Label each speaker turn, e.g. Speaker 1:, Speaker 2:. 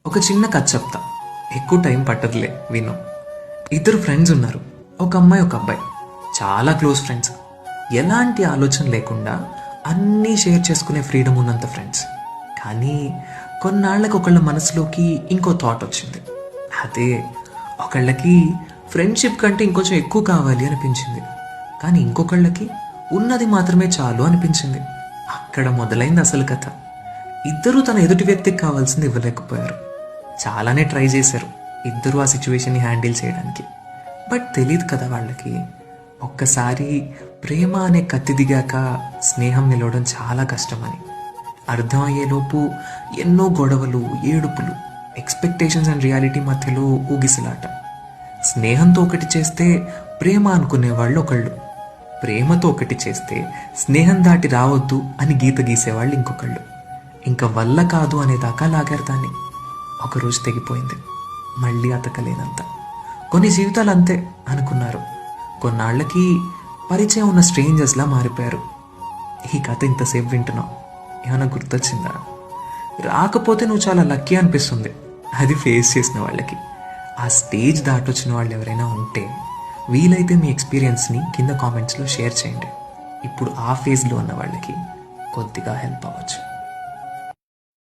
Speaker 1: ఒక చిన్న కథ చెప్తా, ఎక్కువ టైం పట్టదులే, విను. ఇద్దరు ఫ్రెండ్స్ ఉన్నారు, ఒక అమ్మాయి ఒక అబ్బాయి. చాలా క్లోజ్ ఫ్రెండ్స్, ఎలాంటి ఆలోచన లేకుండా అన్నీ షేర్ చేసుకునే ఫ్రీడమ్ ఉన్నంత ఫ్రెండ్స్. కానీ కొన్నాళ్ళకి ఒకళ్ళ మనసులోకి ఇంకో థాట్ వచ్చింది. అదే, ఒకళ్ళకి ఫ్రెండ్షిప్ కంటే ఇంకొంచెం ఎక్కువ కావాలి అనిపించింది. కానీ ఇంకొకళ్ళకి ఉన్నది మాత్రమే చాలు అనిపించింది. అక్కడ మొదలైంది అసలు కథ. ఇద్దరూ తన ఎదుటి వ్యక్తికి కావాల్సింది ఇవ్వలేకపోయారు. చాలానే ట్రై చేశారు ఇద్దరూ ఆ సిచ్యువేషన్ని హ్యాండిల్ చేయడానికి. బట్ తెలియదు కదా వాళ్ళకి, ఒక్కసారి ప్రేమ అనే కత్తి దిగాక స్నేహం నిలవడం చాలా కష్టమని. అర్థమయ్యేలోపు ఎన్నో గొడవలు, ఏడుపులు, ఎక్స్పెక్టేషన్స్ అండ్ రియాలిటీ మధ్యలో ఊగిసలాట. స్నేహంతో ఒకటి చేస్తే ప్రేమ అనుకునేవాళ్ళు ఒకళ్ళు, ప్రేమతో ఒకటి చేస్తే స్నేహం దాటి రావద్దు అని గీత గీసేవాళ్ళు ఇంకొకళ్ళు. ఇంకా వల్ల కాదు అనేదాకా లాగారు దాన్ని. ఒకరోజు తెగిపోయింది, మళ్ళీ అతకలేనంత. కొన్ని జీవితాలు అంతే అనుకున్నారు, కొన్నాళ్ళకి పరిచయం ఉన్న స్ట్రేంజర్స్లా మారిపోయారు. ఈ కథ ఇంతసేపు వింటున్నావు, ఏమైనా గుర్తొచ్చిందా? రాకపోతే నువ్వు చాలా లక్కీ అనిపిస్తుంది, అది ఫేస్ చేసిన వాళ్ళకి. ఆ స్టేజ్ దాటొచ్చిన వాళ్ళు ఎవరైనా ఉంటే వీలైతే మీ ఎక్స్పీరియన్స్ని కింద కామెంట్స్లో షేర్ చేయండి. ఇప్పుడు ఆ ఫేజ్లో ఉన్న వాళ్ళకి కొద్దిగా హెల్ప్ అవ్వచ్చు.